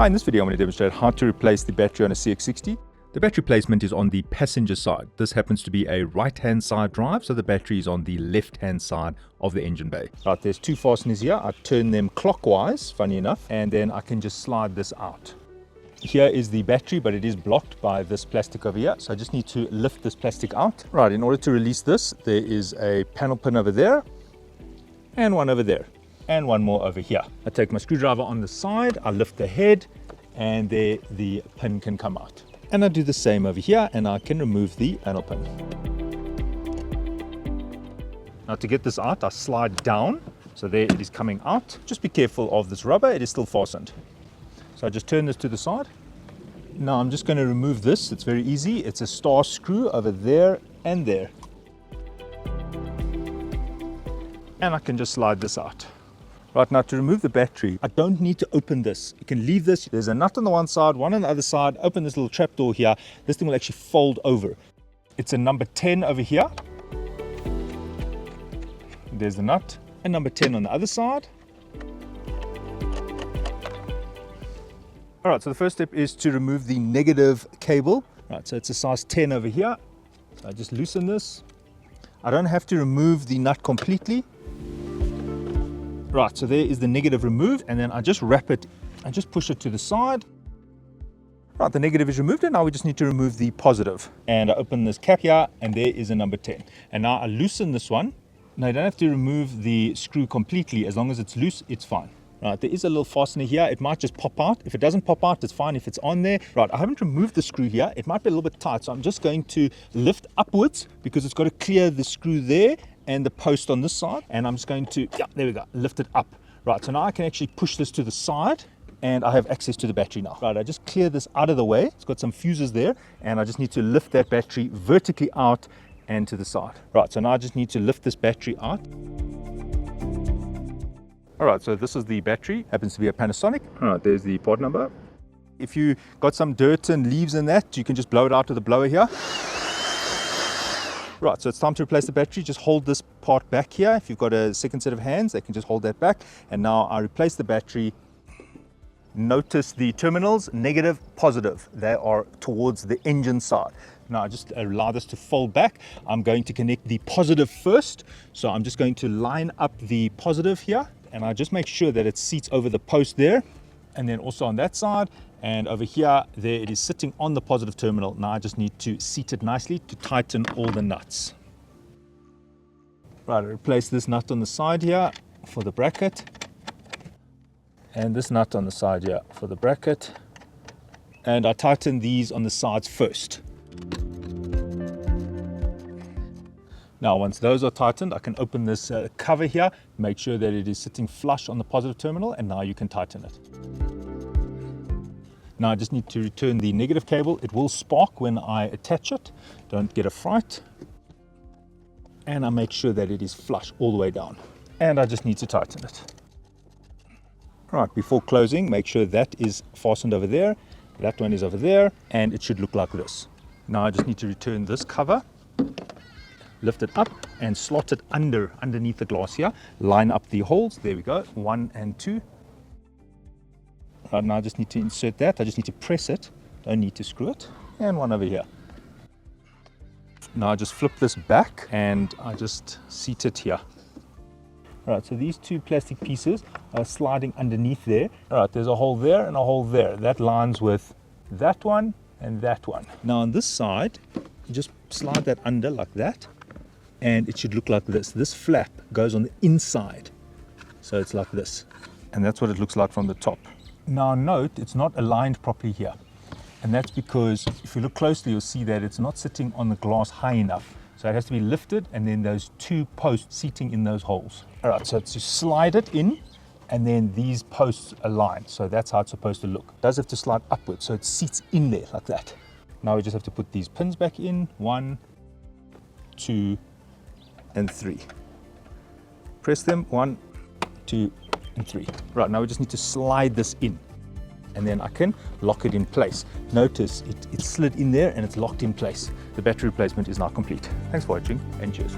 Hi, in this video I'm going to demonstrate how to replace the battery on a CX-60. The battery placement is on the passenger side. This happens to be a right-hand side drive, so the battery is on the left-hand side of the engine bay. Right, there's two fasteners here. I turn them clockwise, funny enough, and then I can just slide this out. Here is the battery, but it is blocked by this plastic over here, so I just need to lift this plastic out. Right, in order to release this, there is a panel pin over there, and one over there, and one more over here. I take my screwdriver on the side, I lift the head, and there the pin can come out. And I do the same over here, and I can remove the panel pin. Now to get this out, I slide down, so there it is coming out. Just be careful of this rubber, it is still fastened. So I just turn this to the side. Now I'm just going to remove this, it's very easy. It's a star screw over there and there. And I can just slide this out. Right, now to remove the battery, I don't need to open this. You can leave this. There's a nut on the one side, one on the other side. Open this little trap door here. This thing will actually fold over. It's a number 10 over here. There's the nut. And number 10 on the other side. All right, so the first step is to remove the negative cable. Right, so it's a size 10 over here. So I just loosen this. I don't have to remove the nut completely. Right, so there is the negative removed, and then I just wrap it, I just push it to the side. Right, the negative is removed, and now we just need to remove the positive. And I open this cap here, and there is a number 10. And now I loosen this one. Now you don't have to remove the screw completely. As long as it's loose, it's fine. Right, there is a little fastener here. It might just pop out. If it doesn't pop out, it's fine if it's on there. Right, I haven't removed the screw here. It might be a little bit tight, so I'm just going to lift upwards because it's got to clear the screw there and the post on this side, and I'm just going to, yeah, there we go, lift it up. Right, so now I can actually push this to the side, and I have access to the battery now. Right, I just clear this out of the way. It's got some fuses there, and I just need to lift that battery vertically out and to the side. Right, so now I just need to lift this battery out. All right, so this is the battery, happens to be a Panasonic. All right, there's the part number. If you got some dirt and leaves in that, you can just blow it out with a blower here. Right, so it's time to replace the battery. Just hold this part back here. If you've got a second set of hands, they can just hold that back. And now I replace the battery. Notice the terminals, negative, positive. They are towards the engine side. Now I just allow this to fold back. I'm going to connect the positive first. So I'm just going to line up the positive here. And I just make sure that it seats over the post there. And then also on that side. And over here, there it is sitting on the positive terminal. Now I just need to seat it nicely to tighten all the nuts. Right, I replace this nut on the side here for the bracket. And this nut on the side here for the bracket. And I tighten these on the sides first. Now, once those are tightened, I can open this cover here, make sure that it is sitting flush on the positive terminal, and now you can tighten it. Now I just need to return the negative cable. It will spark when I attach it. Don't get a fright. And I make sure that it is flush all the way down. And I just need to tighten it. Right, before closing, make sure that is fastened over there. That one is over there, and it should look like this. Now I just need to return this cover, lift it up, and slot it underneath the glass here. Line up the holes. There we go, 1 and 2. Right, now I just need to insert that. I just need to press it. Don't need to screw it. And one over here. Now I just flip this back and I just seat it here. All right, so these two plastic pieces are sliding underneath there. All right, there's a hole there and a hole there. That lines with that one and that one. Now on this side, you just slide that under like that. And it should look like this. This flap goes on the inside. So it's like this. And that's what it looks like from the top. Now note, it's not aligned properly here. And that's because if you look closely, you'll see that it's not sitting on the glass high enough. So it has to be lifted, and then those two posts seating in those holes. All right, so to slide it in, and then these posts align. So that's how it's supposed to look. It does have to slide upwards, so it seats in there like that. Now we just have to put these pins back in. 1, 2, and 3. Press them, 1, 2, and 3. Right, now we just need to slide this in, and then I can lock it in place. Notice it slid in there and it's locked in place. The battery replacement is now complete. Thanks for watching, and cheers.